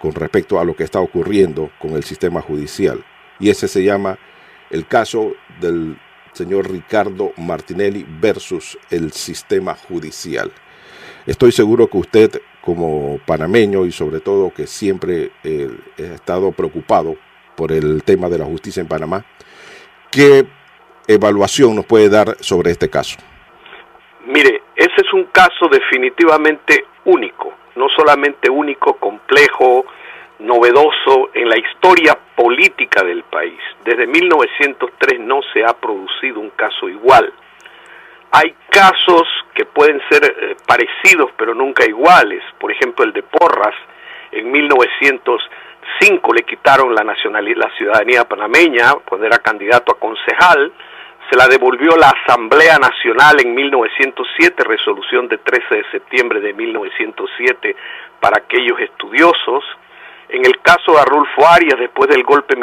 con respecto a lo que está ocurriendo con el sistema judicial. Y ese se llama el caso del señor Ricardo Martinelli versus el sistema judicial. Estoy seguro que usted, como panameño y sobre todo que siempre ha estado preocupado por el tema de la justicia en Panamá, ¿qué evaluación nos puede dar sobre este caso? Mire, ese es un caso definitivamente único, no solamente único, complejo, novedoso en la historia política del país. Desde 1903 no se ha producido un caso igual. Hay casos que pueden ser parecidos pero nunca iguales. Por ejemplo, el de Porras. En 1905 le quitaron la ciudadanía panameña cuando era candidato a concejal. Se la devolvió la Asamblea Nacional en 1907, resolución de 13 de septiembre de 1907 para aquellos estudiosos. En el caso de Arnulfo Arias, después del golpe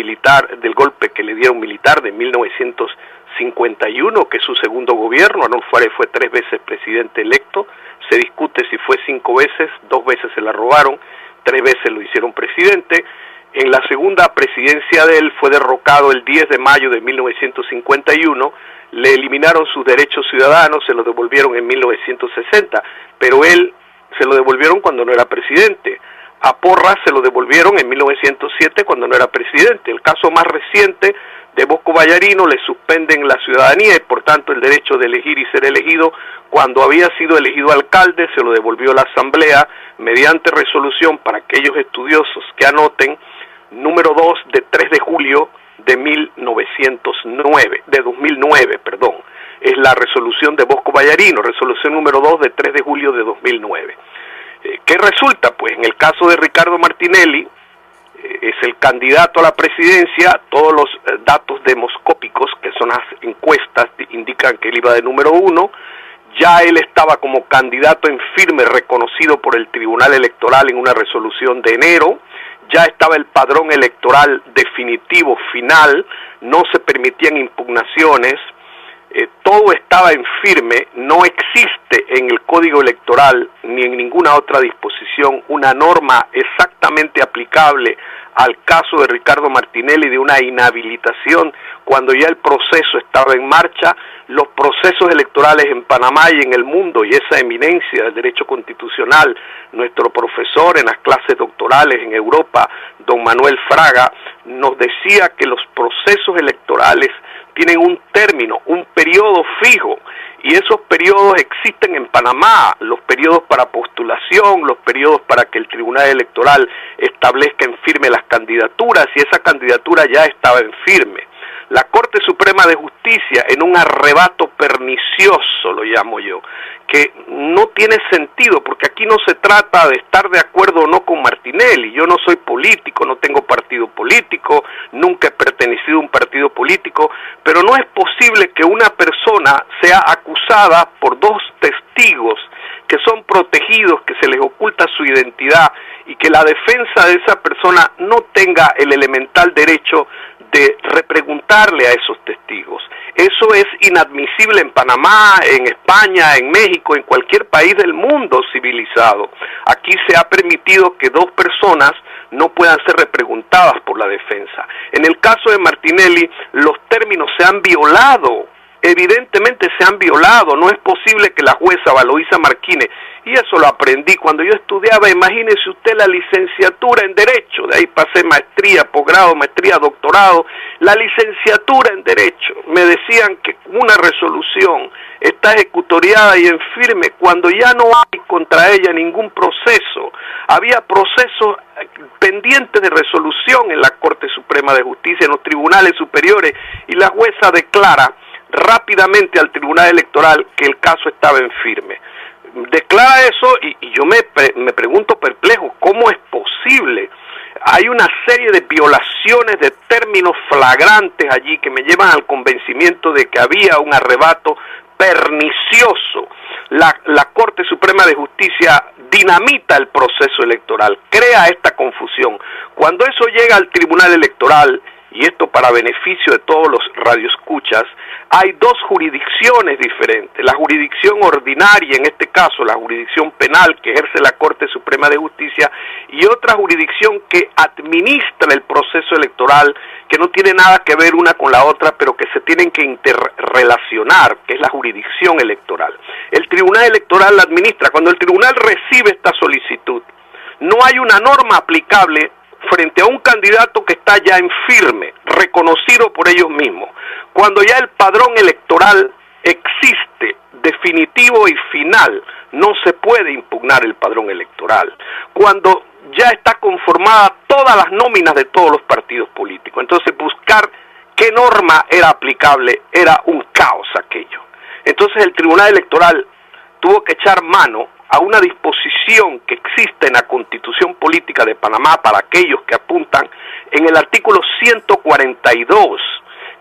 que le dieron militar de 1951, que es su segundo gobierno, Arnulfo Arias fue 3 veces presidente electo, se discute si fue 5 veces, 2 veces se la robaron, 3 veces lo hicieron presidente. En la segunda presidencia de él fue derrocado el 10 de mayo de 1951, le eliminaron sus derechos ciudadanos, se los devolvieron en 1960, pero él se lo devolvieron cuando no era presidente. A Porras se lo devolvieron en 1907 cuando no era presidente. El caso más reciente de Bosco Vallarino, le suspenden la ciudadanía y por tanto el derecho de elegir y ser elegido. Cuando había sido elegido alcalde se lo devolvió la Asamblea mediante resolución, para aquellos estudiosos que anoten, número 2 de 3 de julio de 2009, perdón. Es la resolución de Bosco Vallarino, resolución número 2 de 3 de julio de 2009. ¿Qué resulta? Pues en el caso de Ricardo Martinelli, es el candidato a la presidencia, todos los datos demoscópicos, que son las encuestas, indican que él iba de número 1, ya él estaba como candidato en firme, reconocido por el Tribunal Electoral en una resolución de enero, ya estaba el padrón electoral definitivo, final, no se permitían impugnaciones, todo estaba en firme. No existe en el Código Electoral ni en ninguna otra disposición una norma exactamente aplicable al caso de Ricardo Martinelli de una inhabilitación cuando ya el proceso estaba en marcha. Los procesos electorales en Panamá y en el mundo, y esa eminencia del derecho constitucional, nuestro profesor en las clases doctorales en Europa, don Manuel Fraga, nos decía que los procesos electorales tienen un término, un periodo fijo, y esos periodos existen en Panamá, los periodos para postulación, los periodos para que el Tribunal Electoral establezca en firme las candidaturas, y esa candidatura ya estaba en firme. La Corte Suprema de Justicia, en un arrebato pernicioso, lo llamo yo, que no tiene sentido, porque aquí no se trata de estar de acuerdo o no con Martinelli. Yo no soy político, no tengo partido político, nunca he pertenecido a un partido político, pero no es posible que una persona sea acusada por 2 testigos que son protegidos, que se les oculta su identidad, y que la defensa de esa persona no tenga el elemental derecho de repreguntarle a esos testigos. Eso es inadmisible en Panamá, en España, en México, en cualquier país del mundo civilizado. Aquí se ha permitido que 2 personas no puedan ser repreguntadas por la defensa. En el caso de Martinelli, los términos se han violado. Evidentemente se han violado. No es posible que la jueza Valoisa Marquines, y eso lo aprendí cuando yo estudiaba, imagínese usted la licenciatura en Derecho, de ahí pasé maestría, posgrado, maestría, doctorado, la licenciatura en Derecho, me decían que una resolución está ejecutoriada y en firme cuando ya no hay contra ella ningún proceso. Había procesos pendientes de resolución en la Corte Suprema de Justicia, en los tribunales superiores, y la jueza declara rápidamente al Tribunal Electoral que el caso estaba en firme. Declara eso y yo me pregunto perplejo, ¿cómo es posible? Hay una serie de violaciones de términos flagrantes allí que me llevan al convencimiento de que había un arrebato pernicioso. La Corte Suprema de Justicia dinamita el proceso electoral, crea esta confusión. Cuando eso llega al Tribunal Electoral, y esto para beneficio de todos los radioescuchas, hay dos jurisdicciones diferentes, la jurisdicción ordinaria, en este caso la jurisdicción penal que ejerce la Corte Suprema de Justicia, y otra jurisdicción que administra el proceso electoral, que no tiene nada que ver una con la otra, pero que se tienen que interrelacionar, que es la jurisdicción electoral. El Tribunal Electoral la administra. Cuando el tribunal recibe esta solicitud, no hay una norma aplicable frente a un candidato que está ya en firme, reconocido por ellos mismos. Cuando ya el padrón electoral existe, definitivo y final, no se puede impugnar el padrón electoral. Cuando ya está conformada todas las nóminas de todos los partidos políticos. Entonces buscar qué norma era aplicable era un caos aquello. Entonces el Tribunal Electoral tuvo que echar mano a una disposición que existe en la Constitución Política de Panamá, para aquellos que apuntan, en el artículo 142,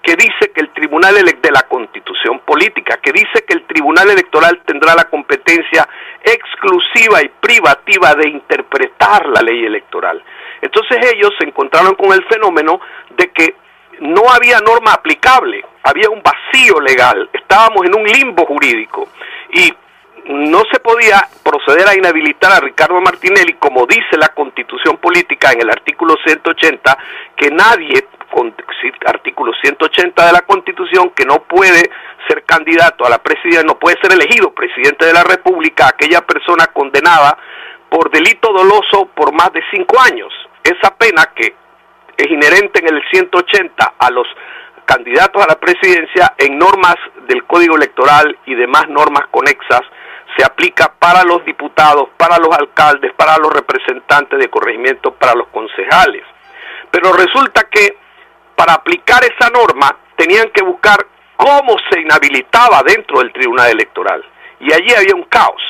que dice que el Tribunal de la Constitución Política, que dice que el Tribunal Electoral tendrá la competencia exclusiva y privativa de interpretar la ley electoral. Entonces ellos se encontraron con el fenómeno de que no había norma aplicable, había un vacío legal, estábamos en un limbo jurídico, y no se podía proceder a inhabilitar a Ricardo Martinelli, como dice la Constitución Política en el artículo 180, que nadie, artículo 180 de la Constitución, que no puede ser candidato a la presidencia, no puede ser elegido presidente de la República aquella persona condenada por delito doloso por más de 5 años. Esa pena, que es inherente en el 180 a los candidatos a la presidencia, en normas del Código Electoral y demás normas conexas, se aplica para los diputados, para los alcaldes, para los representantes de corregimiento, para los concejales. Pero resulta que para aplicar esa norma tenían que buscar cómo se inhabilitaba dentro del Tribunal Electoral. Y allí había un caos.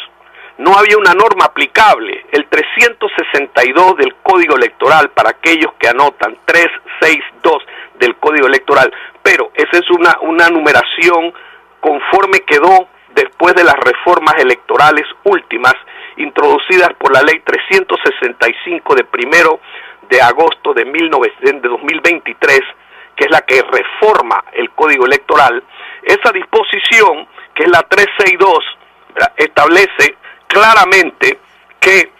No había una norma aplicable. El 362 del Código Electoral, para aquellos que anotan, 362 del Código Electoral. Pero esa es una numeración conforme quedó después de las reformas electorales últimas introducidas por la ley 365 de 1 de agosto de 2023, que es la que reforma el Código Electoral. Esa disposición, que es la 362, establece claramente que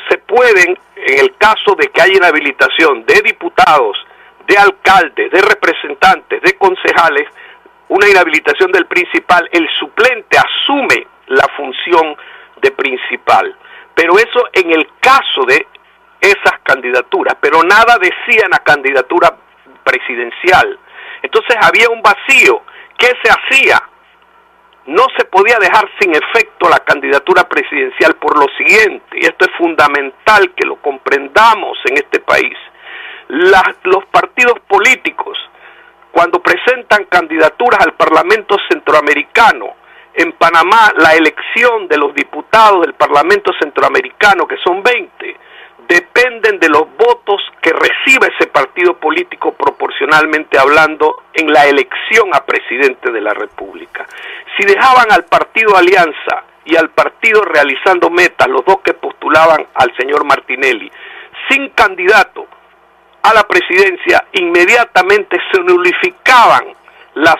se pueden, en el caso de que haya inhabilitación de diputados, de alcaldes, de representantes, de concejales, una inhabilitación del principal, el suplente asume la función de principal. Pero eso en el caso de esas candidaturas, pero nada decía en la candidatura presidencial. Entonces había un vacío. ¿Qué se hacía? No se podía dejar sin efecto la candidatura presidencial por lo siguiente, y esto es fundamental que lo comprendamos en este país. Los partidos políticos, cuando presentan candidaturas al Parlamento Centroamericano, en Panamá la elección de los diputados del Parlamento Centroamericano, que son 20, dependen de los votos que recibe ese partido político proporcionalmente hablando en la elección a presidente de la República. Si dejaban al partido Alianza y al partido Realizando Metas, los dos que postulaban al señor Martinelli, sin candidato a la presidencia, inmediatamente se nulificaban las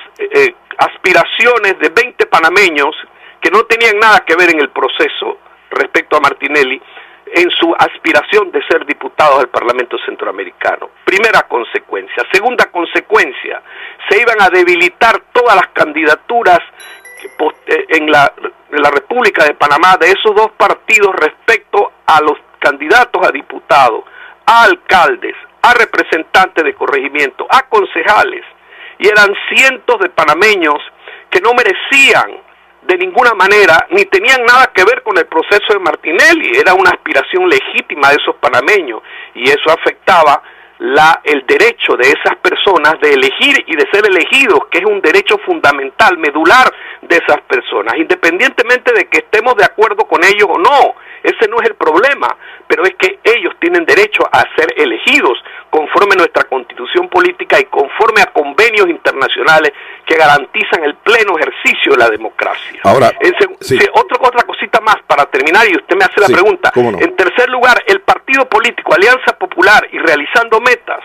aspiraciones de 20 panameños que no tenían nada que ver en el proceso respecto a Martinelli, en su aspiración de ser diputados del Parlamento Centroamericano. Primera consecuencia. Segunda consecuencia, se iban a debilitar todas las candidaturas en la República de Panamá de esos dos partidos respecto a los candidatos a diputados, a alcaldes, a representantes de corregimiento, a concejales, y eran cientos de panameños que no merecían de ninguna manera, ni tenían nada que ver con el proceso de Martinelli. Era una aspiración legítima de esos panameños, y eso afectaba el derecho de esas personas de elegir y de ser elegidos, que es un derecho fundamental, medular de esas personas, independientemente de que estemos de acuerdo con ellos o no. Ese no es el problema, pero es que ellos tienen derecho a ser elegidos conforme a nuestra Constitución Política y conforme a convenios internacionales que garantizan el pleno ejercicio de la democracia. Ahora, sí. Otra cosita más para terminar, y usted me hace la pregunta. ¿Cómo no? En tercer lugar, el partido político Alianza Popular y Realizando Metas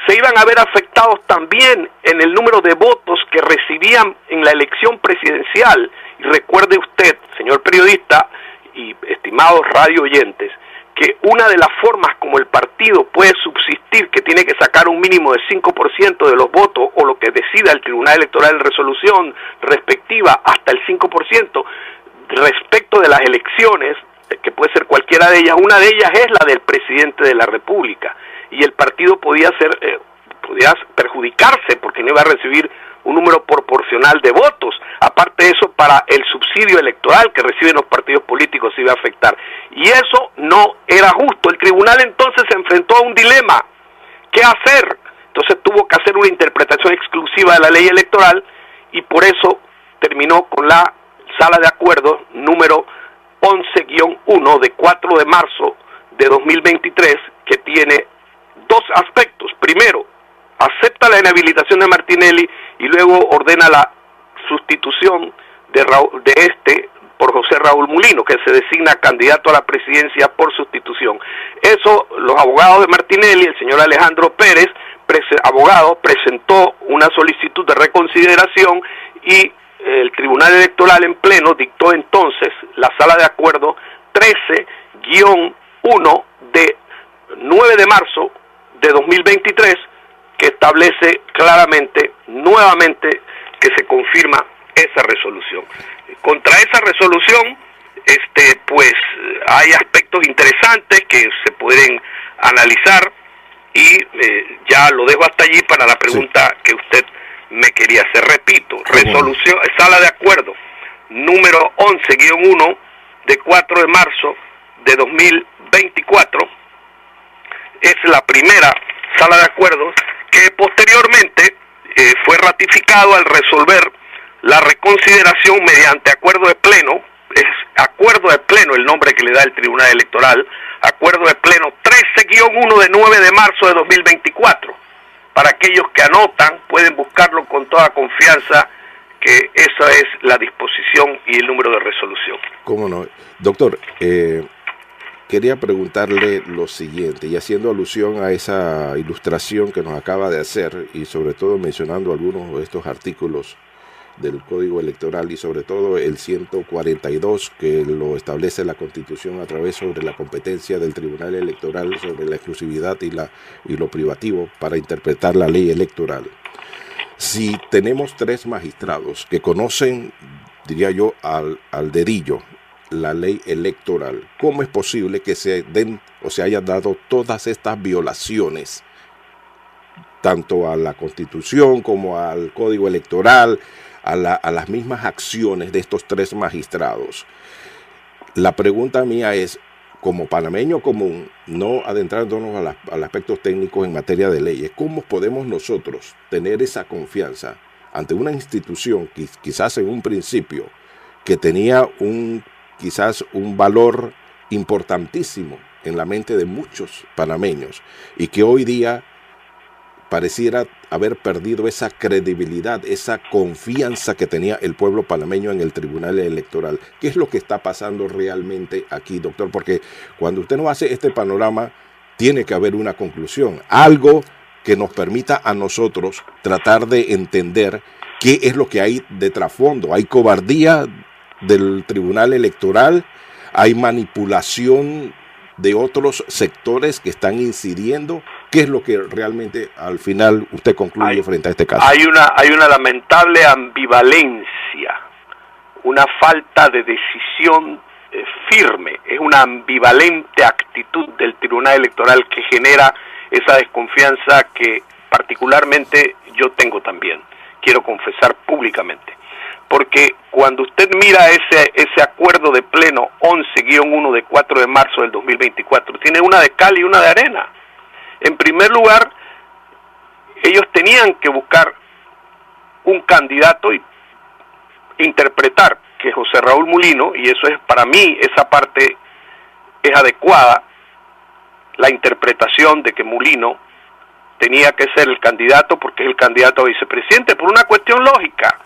se iban a ver afectados también en el número de votos que recibían en la elección presidencial. Y recuerde usted, señor periodista y estimados radio oyentes, que una de las formas como el partido puede subsistir, que tiene que sacar un mínimo de 5% de los votos, o lo que decida el Tribunal Electoral en resolución respectiva, hasta el 5%, respecto de las elecciones, que puede ser cualquiera de ellas, una de ellas es la del presidente de la República, y el partido podía perjudicarse porque no iba a recibir un número proporcional de votos. Aparte de eso, para el subsidio electoral que reciben los partidos políticos se iba a afectar. Y eso no era justo. El tribunal entonces se enfrentó a un dilema. ¿Qué hacer? Entonces tuvo que hacer una interpretación exclusiva de la ley electoral y por eso terminó con la sala de acuerdos número 11-1 de 4 de marzo de 2023, que tiene dos aspectos. Primero, acepta la inhabilitación de Martinelli y luego ordena la sustitución por José Raúl Mulino, que se designa candidato a la presidencia por sustitución. Eso, los abogados de Martinelli, el señor Alejandro Pérez, abogado, presentó una solicitud de reconsideración y el Tribunal Electoral en pleno dictó entonces la sala de acuerdo 13-1 de 9 de marzo de 2023, que establece claramente, nuevamente, que se confirma esa resolución. Contra esa resolución, pues hay aspectos interesantes que se pueden analizar y ya lo dejo hasta allí para la pregunta que usted me quería hacer. Repito, resolución, sala de acuerdo número 11-1 de 4 de marzo de 2024, es la primera sala de acuerdos que posteriormente fue ratificado al resolver la reconsideración mediante acuerdo de pleno. Es acuerdo de pleno el nombre que le da el Tribunal Electoral, acuerdo de pleno 13-1 de 9 de marzo de 2024. Para aquellos que anotan, pueden buscarlo con toda confianza, que esa es la disposición y el número de resolución. ¿Cómo no? Doctor, quería preguntarle lo siguiente, y haciendo alusión a esa ilustración que nos acaba de hacer, y sobre todo mencionando algunos de estos artículos del Código Electoral, y sobre todo el 142, que lo establece la Constitución a través sobre la competencia del Tribunal Electoral, sobre la exclusividad y lo privativo para interpretar la ley electoral. Si tenemos 3 magistrados que conocen, diría yo, al dedillo la ley electoral, ¿cómo es posible que se den o se hayan dado todas estas violaciones, tanto a la Constitución como al Código Electoral, a las mismas acciones de estos 3 magistrados? La pregunta mía es, como panameño común, no adentrándonos al aspectos técnicos en materia de leyes, ¿cómo podemos nosotros tener esa confianza ante una institución que quizás en un principio que tenía quizás un valor importantísimo en la mente de muchos panameños y que hoy día pareciera haber perdido esa credibilidad, esa confianza que tenía el pueblo panameño en el Tribunal Electoral? ¿Qué es lo que está pasando realmente aquí, doctor? Porque cuando usted nos hace este panorama, tiene que haber una conclusión, algo que nos permita a nosotros tratar de entender qué es lo que hay de trasfondo. ¿Hay cobardía del Tribunal Electoral? ¿Hay manipulación de otros sectores que están incidiendo? ¿Qué es lo que realmente al final usted concluye frente a este caso? Hay una lamentable ambivalencia, una falta de decisión firme, es una ambivalente actitud del Tribunal Electoral que genera esa desconfianza que particularmente yo tengo también, quiero confesar públicamente. Porque cuando usted mira ese acuerdo de pleno 11-1 de 4 de marzo del 2024, tiene una de cal y una de arena. En primer lugar, ellos tenían que buscar un candidato y interpretar que José Raúl Mulino, y eso es para mí, esa parte es adecuada, la interpretación de que Mulino tenía que ser el candidato porque es el candidato a vicepresidente, por una cuestión lógica.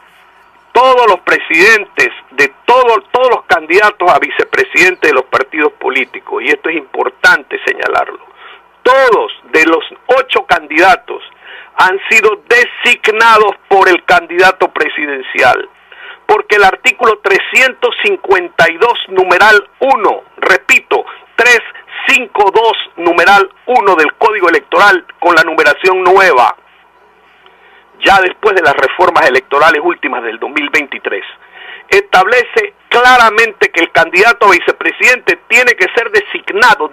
Todos los presidentes de todos los candidatos a vicepresidente de los partidos políticos, y esto es importante señalarlo, todos de los 8 candidatos han sido designados por el candidato presidencial, porque el artículo 352, numeral 1, repito, 352, numeral 1 del Código Electoral con la numeración nueva, ya después de las reformas electorales últimas del 2023, establece claramente que el candidato a vicepresidente tiene que ser designado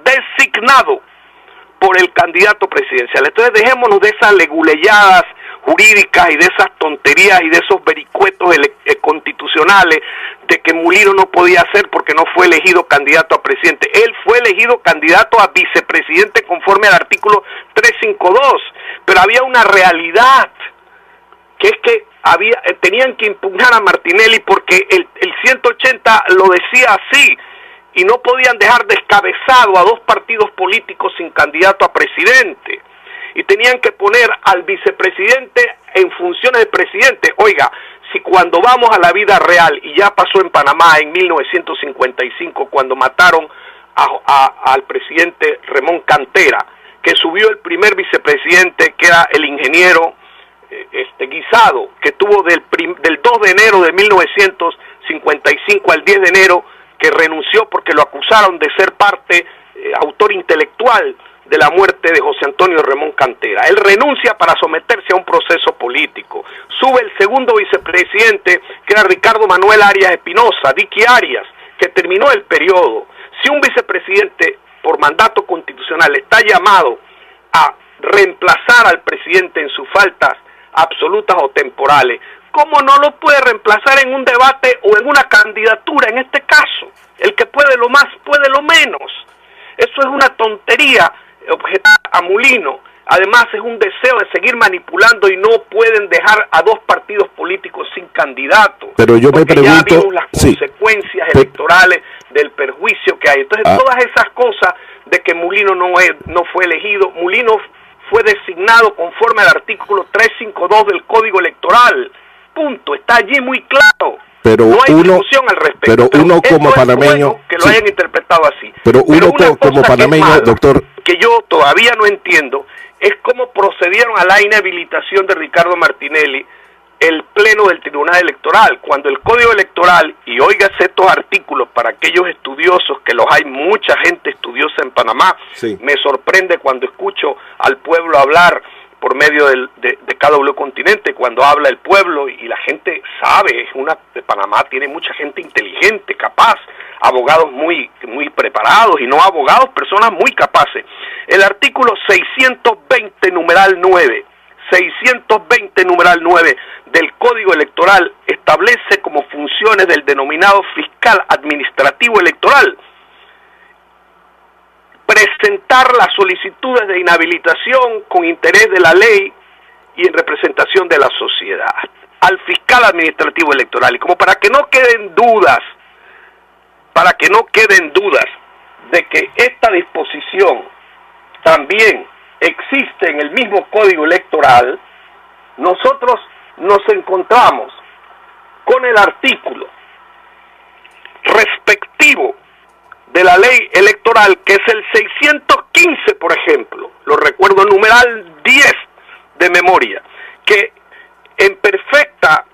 por el candidato presidencial. Entonces dejémonos de esas leguleyadas jurídicas y de esas tonterías y de esos vericuetos constitucionales de que Mulino no podía ser porque no fue elegido candidato a presidente. Él fue elegido candidato a vicepresidente conforme al artículo 352, pero había una realidad, que es que tenían que impugnar a Martinelli porque el 180 lo decía así, y no podían dejar descabezado a dos partidos políticos sin candidato a presidente, y tenían que poner al vicepresidente en funciones de presidente. Oiga, si cuando vamos a la vida real, y ya pasó en Panamá en 1955, cuando mataron al presidente Ramón Cantera, que subió el primer vicepresidente, que era el ingeniero Guisado, que tuvo del 2 de enero de 1955 al 10 de enero, que renunció porque lo acusaron de ser autor intelectual de la muerte de José Antonio Ramón Cantera. Él renuncia para someterse a un proceso político. Sube el segundo vicepresidente, que era Ricardo Manuel Arias Espinosa, Dicky Arias, que terminó el periodo. Si un vicepresidente por mandato constitucional está llamado a reemplazar al presidente en sus faltas absolutas o temporales, ¿cómo no lo puede reemplazar en un debate o en una candidatura? En este caso, el que puede lo más, puede lo menos. Eso es una tontería objetar a Mulino. Además, es un deseo de seguir manipulando, y no pueden dejar a dos partidos políticos sin candidato. Pero yo me pregunto, ya vimos las consecuencias electorales del perjuicio que hay. Entonces, todas esas cosas de que Mulino no fue elegido, Mulino fue designado conforme al artículo 352 del Código Electoral. Punto. Está allí muy claro. Pero no hay discusión al respecto. Pero uno como panameño, que lo hayan interpretado así. Pero uno como panameño, doctor, que yo todavía no entiendo es cómo procedieron a la inhabilitación de Ricardo Martinelli el Pleno del Tribunal Electoral, cuando el Código Electoral, y óigase estos artículos para aquellos estudiosos, que los hay mucha gente estudiosa en Panamá, me sorprende cuando escucho al pueblo hablar por medio de KW Continente, cuando habla el pueblo, y la gente sabe, Panamá tiene mucha gente inteligente, capaz, abogados muy preparados, y no abogados, personas muy capaces. El artículo 620, numeral 9, 620, numeral 9 del Código Electoral establece como funciones del denominado fiscal administrativo electoral presentar las solicitudes de inhabilitación con interés de la ley y en representación de la sociedad al fiscal administrativo electoral. Y como para que no queden dudas de que esta disposición también existe en el mismo Código Electoral, nosotros nos encontramos con el artículo respectivo de la ley electoral, que es el 615, por ejemplo, lo recuerdo, numeral 10 de memoria, que en perfecta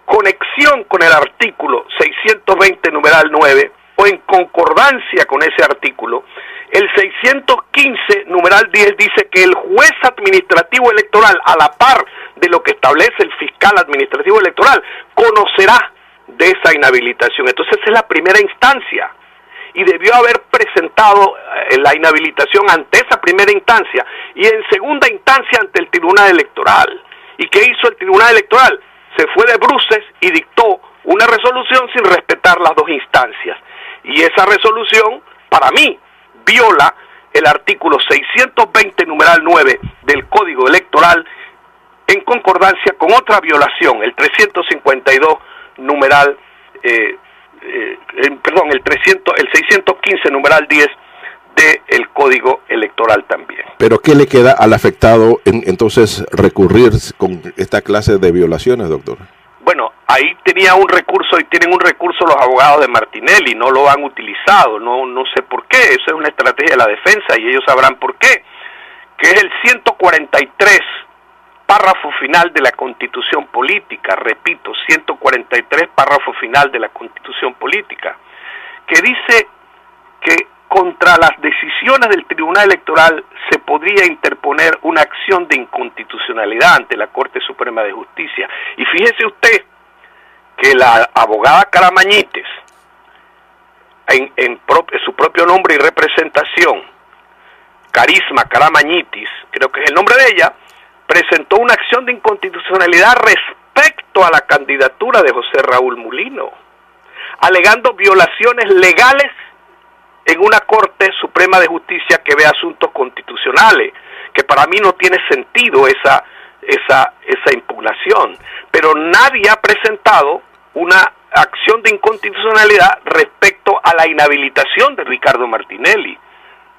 conexión con el artículo 620, numeral 9, o en concordancia con ese artículo, el 615, numeral 10, dice que el juez administrativo electoral, a la par de lo que establece el fiscal administrativo electoral, conocerá de esa inhabilitación. Entonces es la primera instancia, y debió haber presentado la inhabilitación ante esa primera instancia, y en segunda instancia ante el Tribunal Electoral. ¿Y qué hizo el Tribunal Electoral? Se fue de bruces y dictó una resolución sin respetar las dos instancias, y esa resolución, para mí, viola el artículo 620, numeral 9 del Código Electoral, en concordancia con otra violación, el 352, numeral, el 615, numeral 10 del Código Electoral también. ¿Pero qué le queda al afectado entonces recurrir con esta clase de violaciones, doctor? Bueno, ahí tenía un recurso y tienen un recurso los abogados de Martinelli, no lo han utilizado, no sé por qué, eso es una estrategia de la defensa y ellos sabrán por qué, que es el 143, párrafo final de la Constitución Política, repito, 143, párrafo final de la Constitución Política, que dice que contra las decisiones del Tribunal Electoral se podría interponer una acción de inconstitucionalidad ante la Corte Suprema de Justicia. Y fíjese usted que la abogada Caramañites, en su propio nombre y representación, Carisma Caramañitis, creo que es el nombre de ella, presentó una acción de inconstitucionalidad respecto a la candidatura de José Raúl Mulino, alegando violaciones legales en una Corte Suprema de Justicia que ve asuntos constitucionales, que para mí no tiene sentido esa impugnación, pero nadie ha presentado una acción de inconstitucionalidad respecto a la inhabilitación de Ricardo Martinelli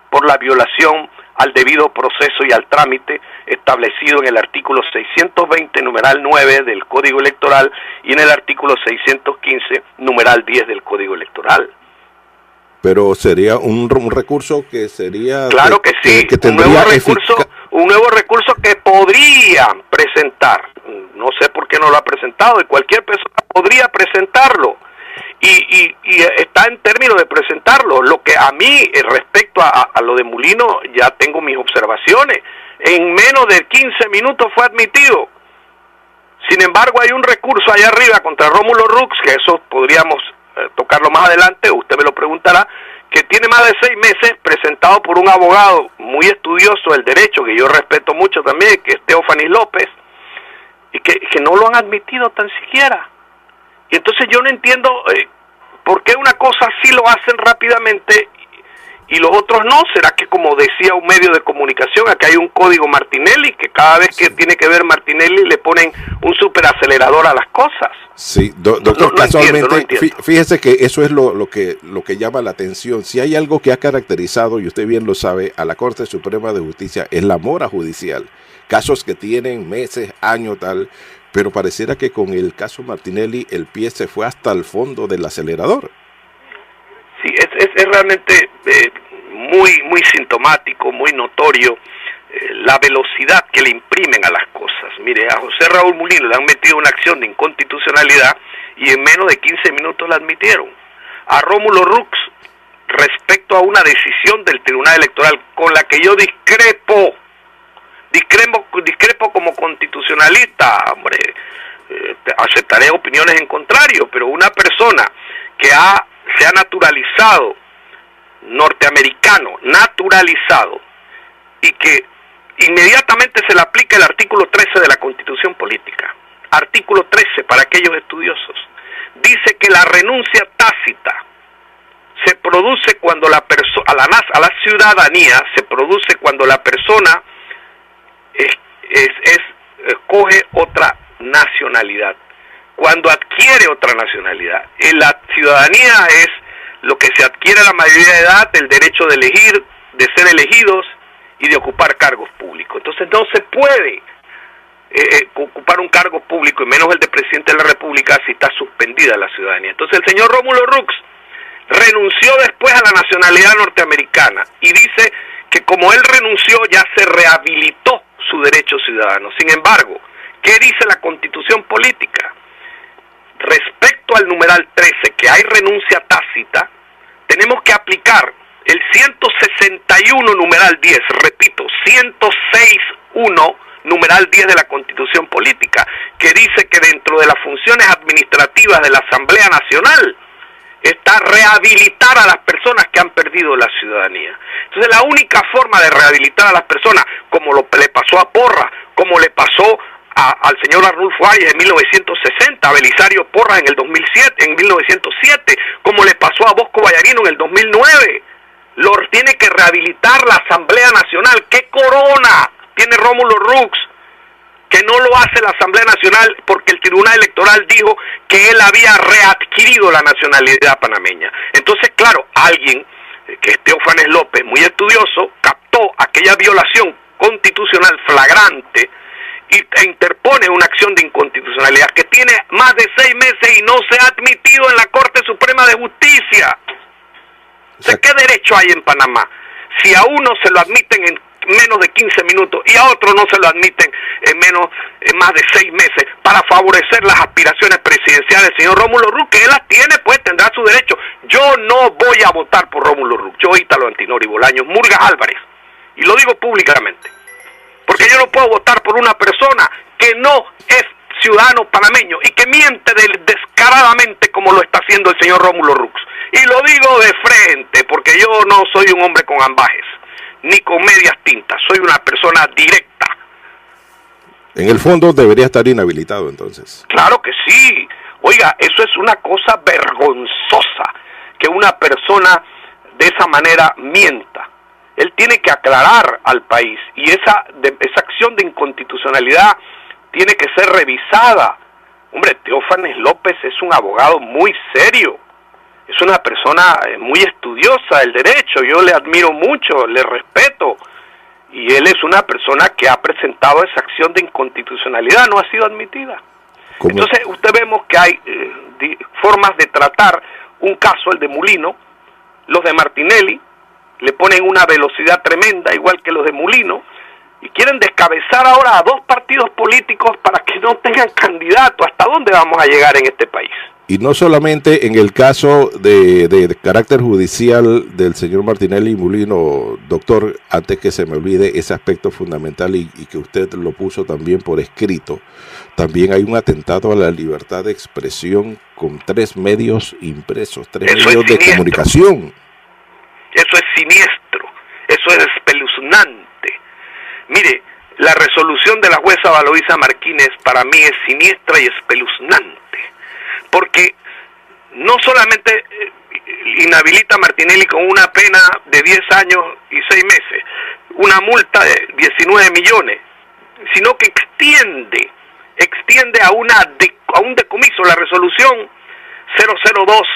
por la violación al debido proceso y al trámite establecido en el artículo 620, numeral 9 del Código Electoral y en el artículo 615, numeral 10 del Código Electoral. Pero sería un recurso que sería... Claro que sí, que un nuevo recurso que podría presentar. No sé por qué no lo ha presentado, y cualquier persona podría presentarlo. Y está en términos de presentarlo. Lo que a mí, respecto a lo de Mulino, ya tengo mis observaciones. En menos de 15 minutos fue admitido. Sin embargo, hay un recurso allá arriba contra Rómulo Rux, que eso podríamos tocarlo más adelante, usted me lo preguntará, que tiene más de 6 meses, presentado por un abogado muy estudioso del derecho, que yo respeto mucho también, que es Teófanis López, y que no lo han admitido tan siquiera. Y entonces yo no entiendo por qué una cosa sí lo hacen rápidamente y los otros no. ¿Será que, como decía un medio de comunicación, acá hay un código Martinelli, que cada vez que tiene que ver Martinelli le ponen un superacelerador a las cosas? Sí, doctor, casualmente, fíjese que eso es lo que llama la atención. Si hay algo que ha caracterizado, y usted bien lo sabe, a la Corte Suprema de Justicia, es la mora judicial. Casos que tienen meses, años, tal, pero pareciera que con el caso Martinelli el pie se fue hasta el fondo del acelerador. Sí, es realmente muy sintomático, muy notorio la velocidad que le imprimen a las cosas. Mire, a José Raúl Mulino le han metido una acción de inconstitucionalidad y en menos de 15 minutos la admitieron. A Rómulo Rux, respecto a una decisión del Tribunal Electoral con la que yo discrepo como constitucionalista, hombre, aceptaré opiniones en contrario, pero una persona que se ha naturalizado norteamericano, naturalizado, y que inmediatamente se le aplica el artículo 13 de la Constitución Política. Artículo 13, para aquellos estudiosos, dice que la renuncia tácita se produce cuando la persona, a la ciudadanía, se produce cuando la persona escoge otra nacionalidad, cuando adquiere otra nacionalidad. En la ciudadanía es lo que se adquiere a la mayoría de edad, el derecho de elegir, de ser elegidos y de ocupar cargos públicos. Entonces no se puede ocupar un cargo público, y menos el de presidente de la República, si está suspendida la ciudadanía. Entonces el señor Rómulo Rux renunció después a la nacionalidad norteamericana y dice que como él renunció ya se rehabilitó su derecho ciudadano. Sin embargo, ¿qué dice la Constitución Política? Respecto al numeral 13, que hay renuncia tácita, tenemos que aplicar el 161 numeral 10, repito, 106.1 numeral 10 de la Constitución Política, que dice que dentro de las funciones administrativas de la Asamblea Nacional está rehabilitar a las personas que han perdido la ciudadanía. Entonces la única forma de rehabilitar a las personas, como le pasó a Porras, como le pasó al señor Arnulfo Arias en 1960, a Belisario Porras en el 2007, en 1907, como le pasó a Bosco Vallarino en el 2009, lo tiene que rehabilitar la Asamblea Nacional. ¿Qué corona tiene Rómulo Rux que no lo hace la Asamblea Nacional porque el Tribunal Electoral dijo que él había readquirido la nacionalidad panameña? Entonces, claro, alguien que es Teófanis López, muy estudioso, captó aquella violación constitucional flagrante e interpone una acción de inconstitucionalidad que tiene más de 6 meses y no se ha admitido en la Corte Suprema de Justicia. ¿Qué derecho hay en Panamá? Si a uno se lo admiten en menos de 15 minutos y a otros no se lo admiten en más de 6 meses para favorecer las aspiraciones presidenciales del señor Rómulo Rux, que él las tiene, pues tendrá su derecho. Yo no voy a votar por Rómulo Rux, yo Ítalo Antinori Bolaños, Murgas Álvarez, y lo digo públicamente, porque yo no puedo votar por una persona que no es ciudadano panameño y que miente descaradamente como lo está haciendo el señor Rómulo Rux. Y lo digo de frente, porque yo no soy un hombre con ambajes, ni con medias tintas, soy una persona directa. En el fondo debería estar inhabilitado entonces. Claro que sí. Oiga, eso es una cosa vergonzosa, que una persona de esa manera mienta. Él tiene que aclarar al país, y esa acción de inconstitucionalidad tiene que ser revisada. Hombre, Teófanes López es un abogado muy serio, es una persona muy estudiosa del derecho, yo le admiro mucho, le respeto, y él es una persona que ha presentado esa acción de inconstitucionalidad, no ha sido admitida. ¿Cómo? Entonces, usted vemos que hay formas de tratar un caso, el de Mulino. Los de Martinelli le ponen una velocidad tremenda, igual que los de Mulino, y quieren descabezar ahora a 2 partidos políticos para que no tengan candidato. ¿Hasta dónde vamos a llegar en este país? Y no solamente en el caso de carácter judicial del señor Martinelli y Mulino, doctor, antes que se me olvide ese aspecto fundamental y que usted lo puso también por escrito, también hay un atentado a la libertad de expresión con 3 medios impresos, 3 medios de comunicación. Eso es siniestro, eso es espeluznante. Mire, la resolución de la jueza Valoisa Martínez para mí es siniestra y espeluznante, porque no solamente inhabilita a Martinelli con una pena de 10 años y 6 meses, una multa de 19 millones, sino que extiende a un decomiso. La resolución 002,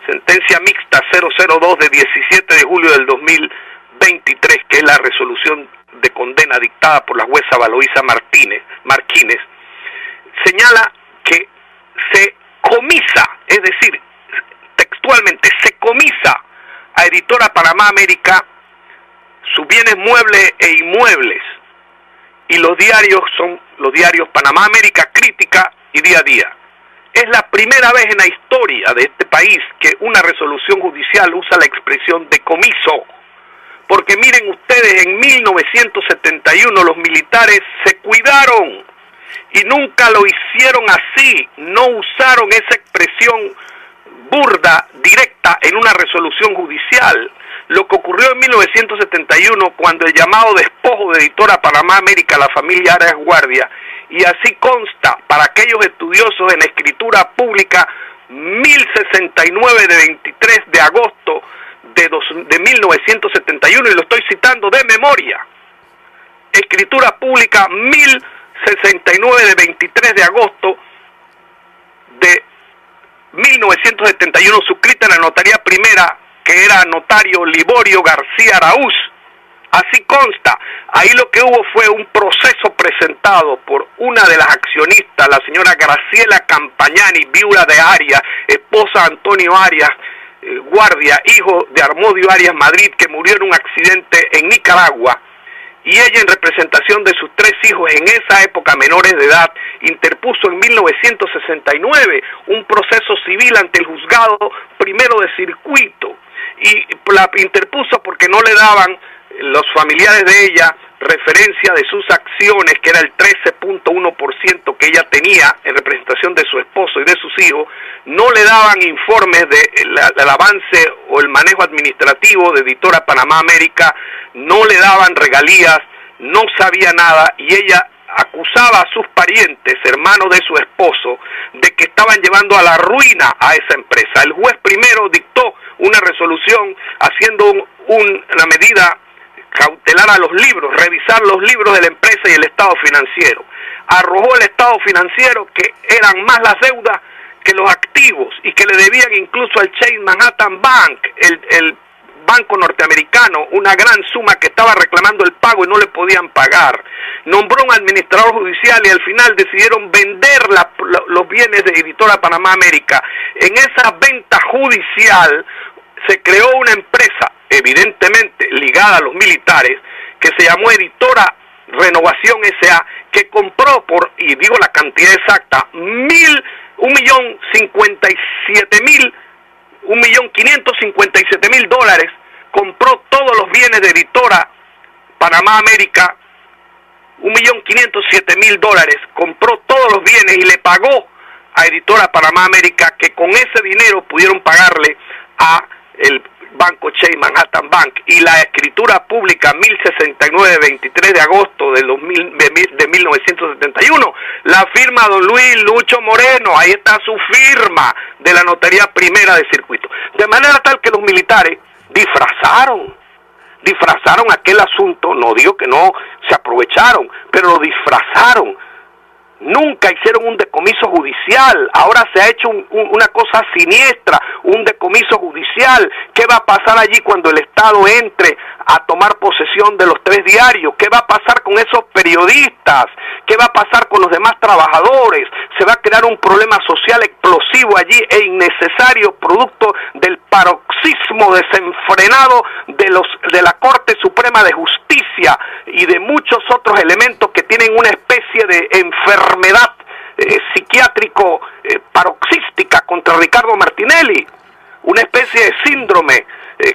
sentencia mixta 002 de 17 de julio del 2023, que es la resolución de condena dictada por la jueza Valoisa Martínez, señala que se comisa, es decir, textualmente, se comisa a Editora Panamá América sus bienes muebles e inmuebles, y los diarios son los diarios Panamá América, Crítica y Día a Día. Es la primera vez en la historia de este país que una resolución judicial usa la expresión decomiso. Porque miren ustedes, en 1971 los militares se cuidaron y nunca lo hicieron así, no usaron esa expresión burda, directa, en una resolución judicial. Lo que ocurrió en 1971, cuando el llamado despojo de Editora Panamá América a la familia Arias Guardia, y así consta para aquellos estudiosos en escritura pública, 1069 de 23 de agosto de 1971, y lo estoy citando de memoria. Escritura pública 1069 de 23 de agosto de 1971, suscrita en la notaría primera, que era notario Liborio García Araúz. Así consta. Ahí lo que hubo fue un proceso presentado por una de las accionistas, la señora Graciela Campagnani, viuda de Arias, esposa de Antonio Arias Guardia, hijo de Armodio Arias Madrid, que murió en un accidente en Nicaragua, y ella, en representación de sus 3 hijos, en esa época menores de edad, interpuso en 1969 un proceso civil ante el juzgado primero de circuito, y la interpuso porque no le daban los familiares de ella referencia de sus acciones, que era el 13.1% que ella tenía en representación de su esposo y de sus hijos. No le daban informes del avance o el manejo administrativo de Editora Panamá América, no le daban regalías, no sabía nada, y ella acusaba a sus parientes, hermanos de su esposo, de que estaban llevando a la ruina a esa empresa. El juez primero dictó una resolución haciendo una medida cautelar a los libros, revisar los libros de la empresa y el estado financiero. Arrojó el estado financiero que eran más las deudas que los activos, y que le debían incluso al Chase Manhattan Bank, el banco norteamericano, una gran suma que estaba reclamando el pago y no le podían pagar. Nombró un administrador judicial y al final decidieron vender los bienes de Editora Panamá América. En esa venta judicial se creó una empresa, evidentemente ligada a los militares, que se llamó Editora Renovación S.A., que compró por, y digo la cantidad exacta, $1.557.000, compró todos los bienes de Editora Panamá América, $1.507.000, compró todos los bienes y le pagó a Editora Panamá América, que con ese dinero pudieron pagarle a el Banco Chase Manhattan Bank, y la escritura pública 1069, 23 de agosto de 1971, la firma don Luis Lucho Moreno, ahí está su firma de la Notaría Primera de Circuito, de manera tal que los militares disfrazaron aquel asunto, no digo que no se aprovecharon, pero lo disfrazaron. Nunca hicieron un decomiso judicial, ahora se ha hecho una cosa siniestra, un decomiso judicial. ¿Qué va a pasar allí cuando el Estado entre a tomar posesión de los 3 diarios? ¿Qué va a pasar con esos periodistas? ¿Qué va a pasar con los demás trabajadores? Se va a crear un problema social explosivo allí e innecesario, producto del paroxismo desenfrenado de la Corte Suprema de Justicia y de muchos otros elementos que tienen una especie de enfermedad psiquiátrico paroxística contra Ricardo Martinelli, una especie de síndrome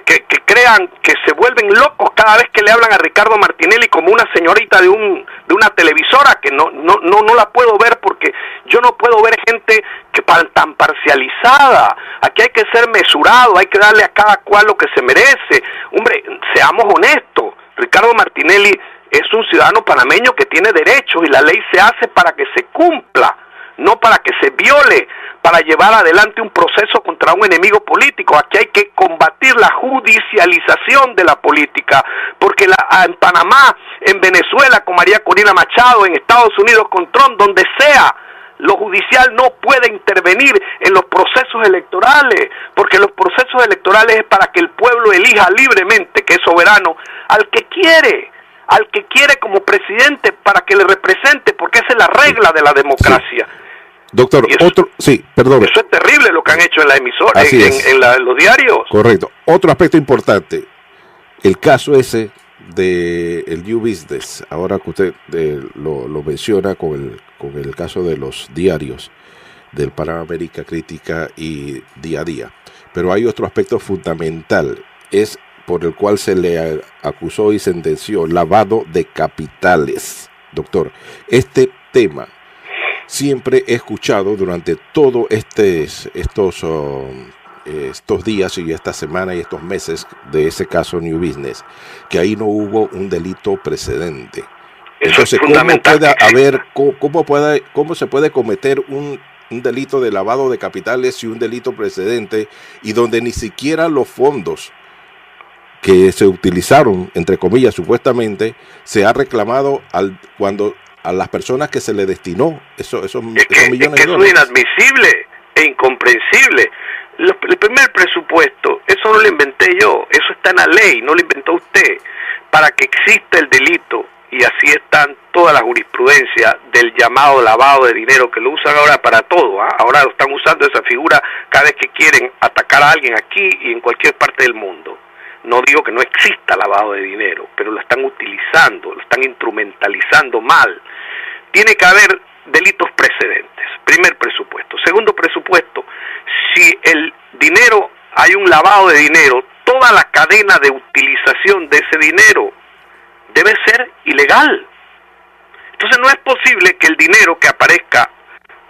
que crean que se vuelven locos cada vez que le hablan a Ricardo Martinelli como una señorita de una televisora, que no la puedo ver, porque yo no puedo ver gente que tan parcializada. Aquí hay que ser mesurado, hay que darle a cada cual lo que se merece. Hombre, seamos honestos, Ricardo Martinelli es un ciudadano panameño que tiene derechos y la ley se hace para que se cumpla, no para que se viole, para llevar adelante un proceso contra un enemigo político. Aquí hay que combatir la judicialización de la política, porque en Panamá, en Venezuela con María Corina Machado, en Estados Unidos con Trump, donde sea, lo judicial no puede intervenir en los procesos electorales, porque los procesos electorales es para que el pueblo elija libremente, que es soberano, al que quiere como presidente para que le represente, porque esa es la regla de la democracia. Sí. Doctor, perdón. Eso es terrible lo que han hecho en la emisora, en los diarios. Correcto. Otro aspecto importante, el caso ese del New Business, ahora que usted lo menciona con el caso de los diarios del Panamá América Crítica y Día a Día. Pero hay otro aspecto fundamental, es por el cual se le acusó y sentenció lavado de capitales. Doctor, este tema siempre he escuchado durante todos estos días y esta semana y estos meses de ese caso New Business, que ahí no hubo un delito precedente. Entonces, ¿cómo se puede cometer un delito de lavado de capitales y un delito precedente, y donde ni siquiera los fondos que se utilizaron, entre comillas, supuestamente, se ha reclamado cuando a las personas que se le destinó esos millones de dólares? Eso es inadmisible e incomprensible. El primer presupuesto, eso no lo inventé yo, eso está en la ley, no lo inventó usted. Para que exista el delito, y así están toda la jurisprudencia del llamado lavado de dinero, que lo usan ahora para todo, ahora lo están usando esa figura cada vez que quieren atacar a alguien aquí y en cualquier parte del mundo. No digo que no exista lavado de dinero, pero lo están utilizando, lo están instrumentalizando mal. Tiene que haber delitos precedentes. Primer presupuesto. Segundo presupuesto, si el dinero, hay un lavado de dinero, toda la cadena de utilización de ese dinero debe ser ilegal. Entonces no es posible que el dinero que aparezca,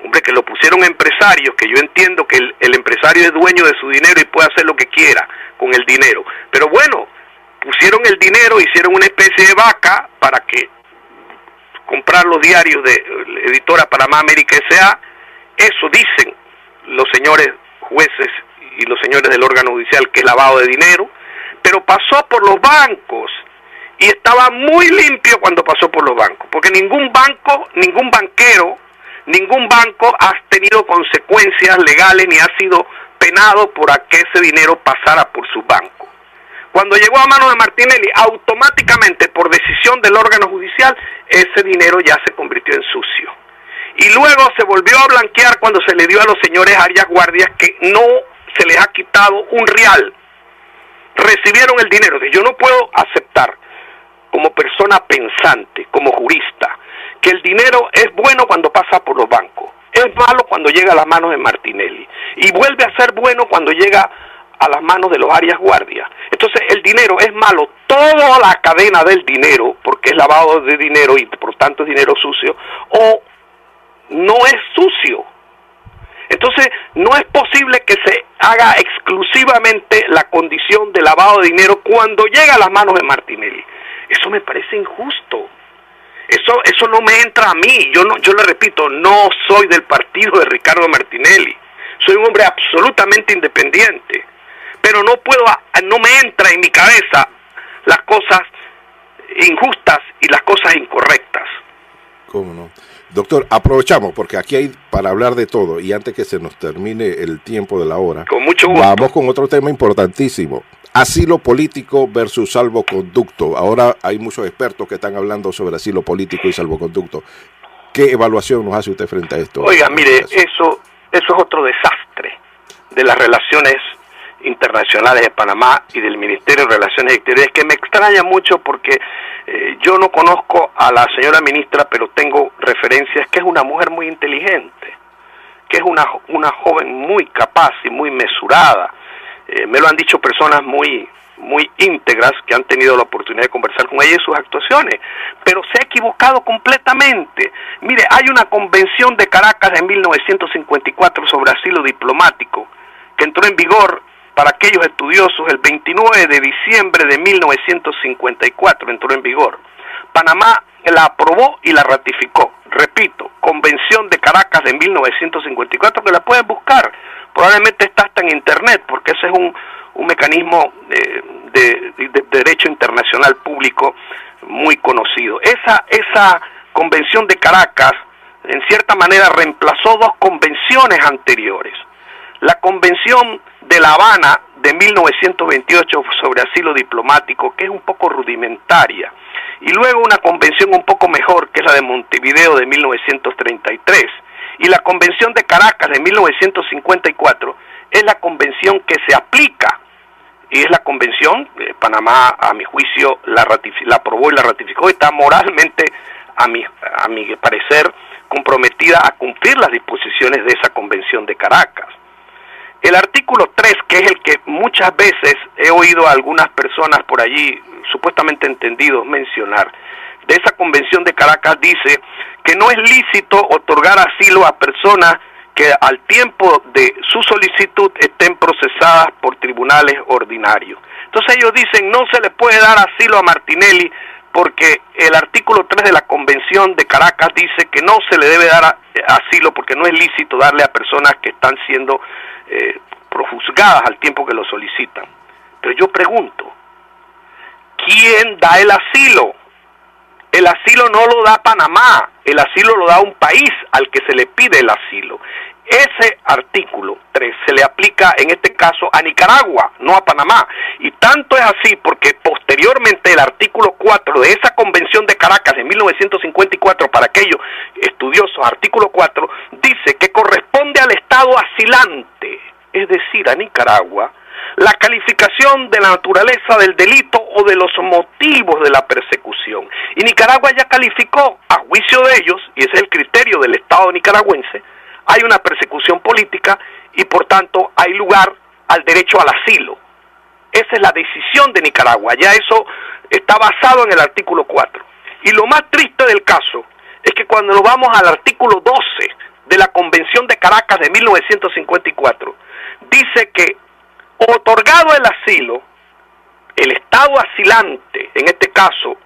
hombre, que lo pusieron empresarios, que yo entiendo que el empresario es dueño de su dinero y puede hacer lo que quiera con el dinero, pero bueno, pusieron el dinero, hicieron una especie de vaca para que comprar los diarios de Editora Panamá América S.A., eso dicen los señores jueces y los señores del órgano judicial, que es lavado de dinero, pero pasó por los bancos y estaba muy limpio cuando pasó por los bancos, porque ningún banco, ningún banquero, ningún banco ha tenido consecuencias legales ni ha sido penado por que ese dinero pasara por su banco. Cuando llegó a manos de Martinelli, automáticamente, por decisión del órgano judicial, ese dinero ya se convirtió en sucio. Y luego se volvió a blanquear cuando se le dio a los señores Arias Guardias, que no se les ha quitado un real. Recibieron el dinero. Yo no puedo aceptar, como persona pensante, como jurista, que el dinero es bueno cuando pasa por los bancos, es malo cuando llega a las manos de Martinelli, y vuelve a ser bueno cuando llega a las manos de los Arias Guardia. Entonces el dinero es malo, toda la cadena del dinero, porque es lavado de dinero y por tanto es dinero sucio, o no es sucio. Entonces no es posible que se haga exclusivamente la condición de lavado de dinero cuando llega a las manos de Martinelli. Eso me parece injusto. Eso no me entra a mí. Yo le repito, no soy del partido de Ricardo Martinelli. Soy un hombre absolutamente independiente. Pero no me entra en mi cabeza las cosas injustas y las cosas incorrectas. ¿Cómo no? Doctor, aprovechamos porque aquí hay para hablar de todo y antes que se nos termine el tiempo de la hora, con mucho gusto, vamos con otro tema importantísimo. Asilo político versus salvoconducto. Ahora hay muchos expertos que están hablando sobre asilo político y salvoconducto. ¿Qué evaluación nos hace usted frente a esto? Oiga, mire, eso es otro desastre de las relaciones internacionales de Panamá y del Ministerio de Relaciones Exteriores, que me extraña mucho porque yo no conozco a la señora ministra, pero tengo referencias que es una mujer muy inteligente, que es una joven muy capaz y muy mesurada. Me lo han dicho personas muy íntegras que han tenido la oportunidad de conversar con ella y sus actuaciones, pero se ha equivocado completamente. Mire, hay una convención de Caracas de 1954 sobre asilo diplomático que entró en vigor para aquellos estudiosos el 29 de diciembre de 1954, entró en vigor. Panamá la aprobó y la ratificó. Repito, Convención de Caracas de 1954, que la pueden buscar. Probablemente está hasta en internet, porque ese es un mecanismo de derecho internacional público muy conocido. Esa Convención de Caracas, en cierta manera, reemplazó dos convenciones anteriores. La Convención de La Habana de 1928 sobre asilo diplomático, que es un poco rudimentaria, y luego una convención un poco mejor, que es la de Montevideo de 1933, y la Convención de Caracas de 1954 es la convención que se aplica, y es la convención, Panamá, a mi juicio, la aprobó y la ratificó, y está moralmente, a mi parecer, comprometida a cumplir las disposiciones de esa Convención de Caracas. El artículo 3, que es el que muchas veces he oído a algunas personas por allí, supuestamente entendidos, mencionar, de esa Convención de Caracas, dice que no es lícito otorgar asilo a personas que al tiempo de su solicitud estén procesadas por tribunales ordinarios. Entonces ellos dicen, no se le puede dar asilo a Martinelli porque el artículo 3 de la Convención de Caracas dice que no se le debe dar asilo porque no es lícito darle a personas que están siendo projuzgadas al tiempo que lo solicitan. Pero yo pregunto, ¿quién da el asilo? El asilo no lo da Panamá, el asilo lo da un país al que se le pide el asilo. Ese artículo 3 se le aplica en este caso a Nicaragua, no a Panamá. Y tanto es así porque posteriormente el artículo 4 de esa Convención de Caracas de 1954, para aquellos estudiosos, artículo 4, dice que corresponde al Estado asilante, es decir, a Nicaragua, la calificación de la naturaleza del delito o de los motivos de la persecución. Y Nicaragua ya calificó, a juicio de ellos, y ese es el criterio del Estado nicaragüense, hay una persecución política y por tanto hay lugar al derecho al asilo. Esa es la decisión de Nicaragua, ya eso está basado en el artículo 4. Y lo más triste del caso es que cuando nos vamos al artículo 12 de la Convención de Caracas de 1954, dice que otorgado el asilo, el Estado asilante, en este caso,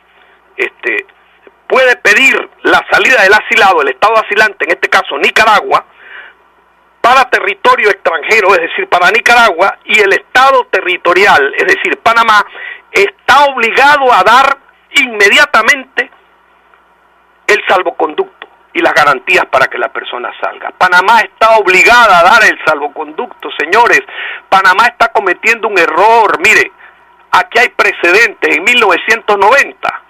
puede pedir la salida del asilado, el Estado asilante, en este caso Nicaragua, para territorio extranjero, es decir, para Nicaragua, y el Estado territorial, es decir, Panamá, está obligado a dar inmediatamente el salvoconducto y las garantías para que la persona salga. Panamá está obligada a dar el salvoconducto, señores. Panamá está cometiendo un error. Mire, aquí hay precedentes. En 1990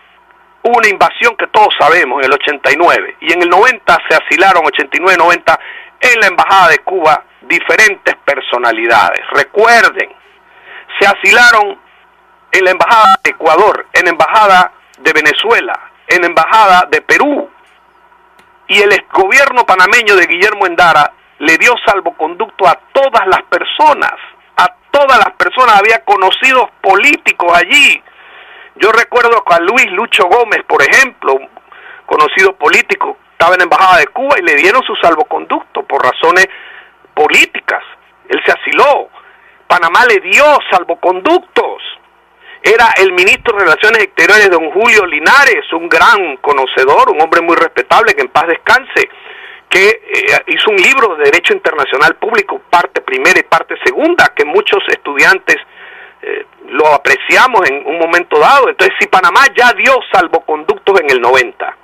hubo una invasión que todos sabemos, en el 89, y en el 90 se asilaron, 89-90, en la Embajada de Cuba, diferentes personalidades. Recuerden, se asilaron en la Embajada de Ecuador, en la Embajada de Venezuela, en la embajada de Perú, y el exgobierno panameño de Guillermo Endara le dio salvoconducto a todas las personas, había conocidos políticos allí. Yo recuerdo a Luis Lucho Gómez, por ejemplo, conocido político, estaba en la embajada de Cuba y le dieron su salvoconducto por razones políticas. Él se asiló. Panamá le dio salvoconductos. Era el ministro de Relaciones Exteriores, don Julio Linares, un gran conocedor, un hombre muy respetable, que en paz descanse, que hizo un libro de Derecho Internacional Público, parte primera y parte segunda, que muchos estudiantes lo apreciamos en un momento dado. Entonces, si Panamá ya dio salvoconductos en el 90,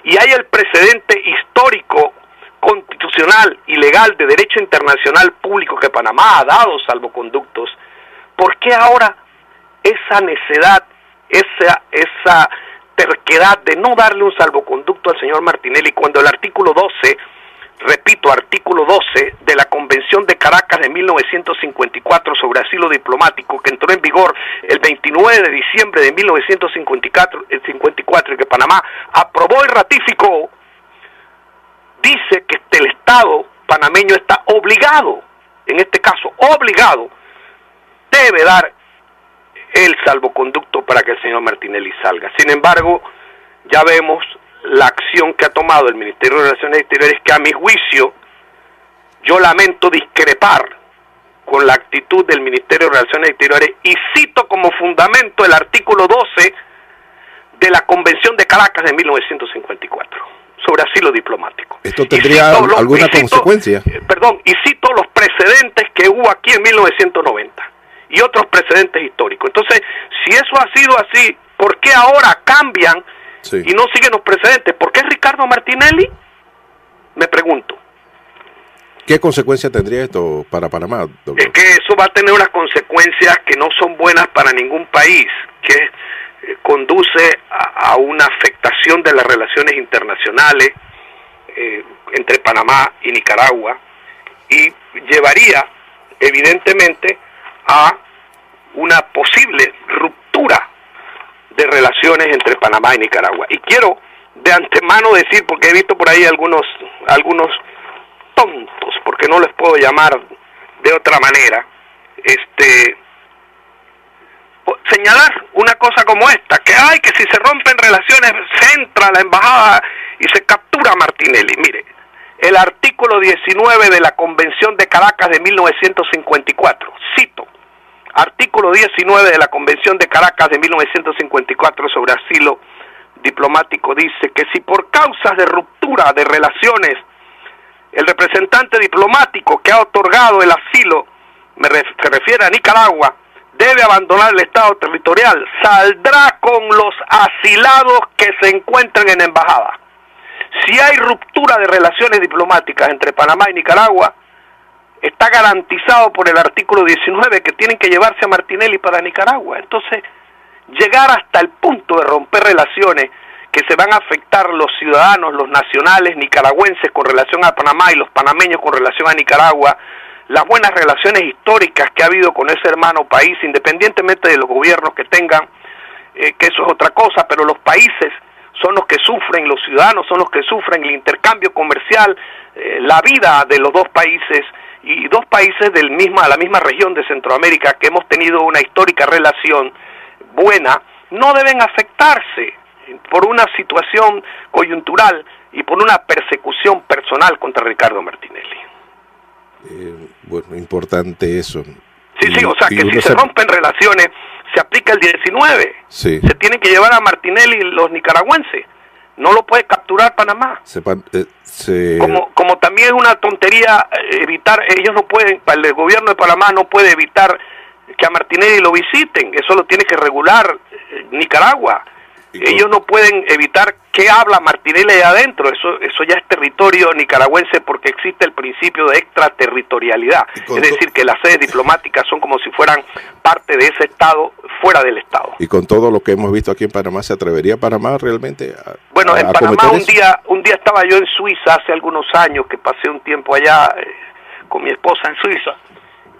y hay el precedente histórico, constitucional y legal de Derecho Internacional Público que Panamá ha dado salvoconductos, ¿por qué ahora esa necedad, esa terquedad de no darle un salvoconducto al señor Martinelli cuando el artículo 12, repito, artículo 12 de la Convención de Caracas de 1954 sobre asilo diplomático, que entró en vigor el 29 de diciembre de 1954 y que Panamá aprobó y ratificó, dice que el Estado panameño está obligado, en este caso obligado, debe dar el salvoconducto para que el señor Martinelli salga. Sin embargo, ya vemos la acción que ha tomado el Ministerio de Relaciones Exteriores, que a mi juicio, yo lamento discrepar con la actitud del Ministerio de Relaciones Exteriores, y cito como fundamento el artículo 12 de la Convención de Caracas de 1954 sobre asilo diplomático. ¿Esto tendría alguna consecuencia? Y cito los precedentes que hubo aquí en 1990 y otros precedentes históricos. Entonces, si eso ha sido así, ¿por qué ahora cambian y no siguen los precedentes? ¿Por qué Ricardo Martinelli? Me pregunto. ¿Qué consecuencia tendría esto para Panamá, doctor? Es que eso va a tener unas consecuencias que no son buenas para ningún país, que conduce a una afectación de las relaciones internacionales entre Panamá y Nicaragua, y llevaría evidentemente a una posible ruptura de relaciones entre Panamá y Nicaragua. Y quiero de antemano decir, porque he visto por ahí algunos tontos, porque no les puedo llamar de otra manera, señalar una cosa como esta, que si se rompen relaciones se entra a la embajada y se captura a Martinelli. Mire, el artículo 19 de la Convención de Caracas de 1954, cito, artículo 19 de la Convención de Caracas de 1954 sobre asilo diplomático, dice que si por causas de ruptura de relaciones el representante diplomático que ha otorgado el asilo, se refiere a Nicaragua, debe abandonar el Estado territorial, saldrá con los asilados que se encuentren en embajada. Si hay ruptura de relaciones diplomáticas entre Panamá y Nicaragua, está garantizado por el artículo 19 que tienen que llevarse a Martinelli para Nicaragua. Entonces, llegar hasta el punto de romper relaciones que se van a afectar los ciudadanos, los nacionales nicaragüenses con relación a Panamá y los panameños con relación a Nicaragua, las buenas relaciones históricas que ha habido con ese hermano país, independientemente de los gobiernos que tengan, que eso es otra cosa, pero los países son los que sufren, los ciudadanos son los que sufren el intercambio comercial, la vida de los dos países, y dos países de la misma región de Centroamérica que hemos tenido una histórica relación buena, no deben afectarse por una situación coyuntural y por una persecución personal contra Ricardo Martinelli. Bueno, importante eso. Sí, o sea que si se rompen relaciones, se aplica el 19. Sí. Se tienen que llevar a Martinelli los nicaragüenses. No lo puede capturar Panamá. Como también es una tontería evitar, ellos no pueden, el gobierno de Panamá no puede evitar que a Martinelli lo visiten, eso lo tiene que regular Nicaragua. Ellos no pueden evitar que habla Martinelli allá adentro, eso ya es territorio nicaragüense porque existe el principio de extraterritorialidad, es decir, que las sedes diplomáticas son como si fueran parte de ese Estado fuera del Estado. Y con todo lo que hemos visto aquí en Panamá, ¿se atrevería Panamá realmente Bueno, en Panamá un día estaba yo en Suiza hace algunos años, que pasé un tiempo allá con mi esposa en Suiza,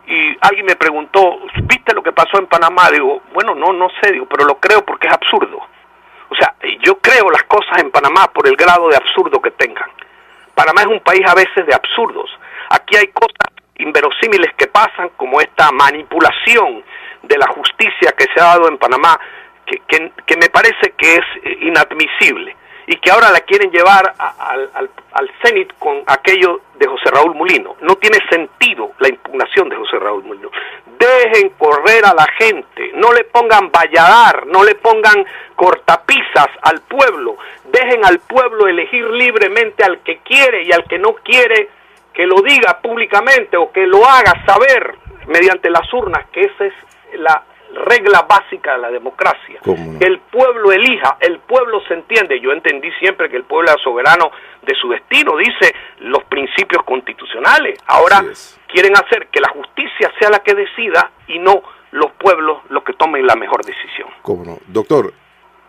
y alguien me preguntó, ¿viste lo que pasó en Panamá? Digo, bueno, no sé, pero lo creo porque es absurdo. yo creo las cosas en Panamá por el grado de absurdo que tengan. Panamá es un país a veces de absurdos. Aquí hay cosas inverosímiles que pasan, como esta manipulación de la justicia que se ha dado en Panamá, que me parece que es inadmisible, y que ahora la quieren llevar al Cenit con aquello de José Raúl Mulino. No tiene sentido la impugnación de José Raúl Mulino. Dejen correr a la gente, no le pongan valladar, no le pongan cortapisas al pueblo, dejen al pueblo elegir libremente al que quiere, y al que no quiere, que lo diga públicamente o que lo haga saber mediante las urnas, que esa es la regla básica de la democracia. ¿Cómo no? Que el pueblo elija, el pueblo se entiende. Yo entendí siempre que el pueblo era soberano de su destino, dice los principios constitucionales. Ahora quieren hacer que la justicia sea la que decida y no los pueblos los que tomen la mejor decisión. ¿Cómo no? Doctor,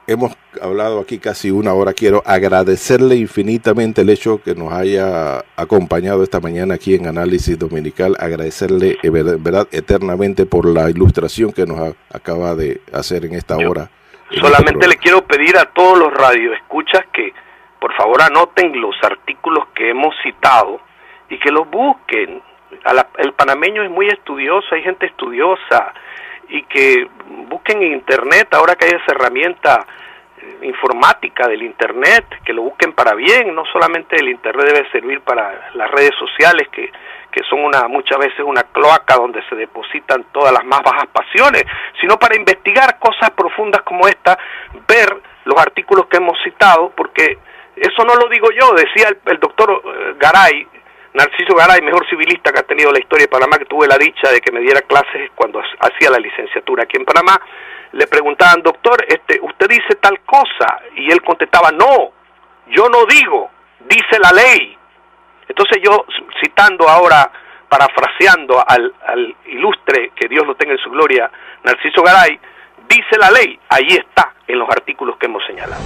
hemos hablado aquí casi una hora. Quiero agradecerle infinitamente el hecho que nos haya acompañado esta mañana aquí en Análisis Dominical. Agradecerle, verdad, eternamente por la ilustración que nos acaba de hacer en esta hora. Solamente le quiero pedir a todos los radioescuchas que por favor anoten los artículos que hemos citado y que los busquen. El panameño es muy estudioso, hay gente estudiosa, y que busquen en internet, ahora que hay esa herramienta informática del internet, que lo busquen para bien. No solamente el internet debe servir para las redes sociales, que son muchas veces una cloaca donde se depositan todas las más bajas pasiones, sino para investigar cosas profundas como esta, ver los artículos que hemos citado, porque eso no lo digo yo, decía el doctor Garay, Narciso Garay, mejor civilista que ha tenido la historia de Panamá, que tuve la dicha de que me diera clases cuando hacía la licenciatura aquí en Panamá. Le preguntaban, doctor, usted dice tal cosa, y él contestaba, no, yo no digo, dice la ley. Entonces yo, citando ahora, parafraseando al ilustre, que Dios lo tenga en su gloria, Narciso Garay, dice la ley, ahí está, en los artículos que hemos señalado.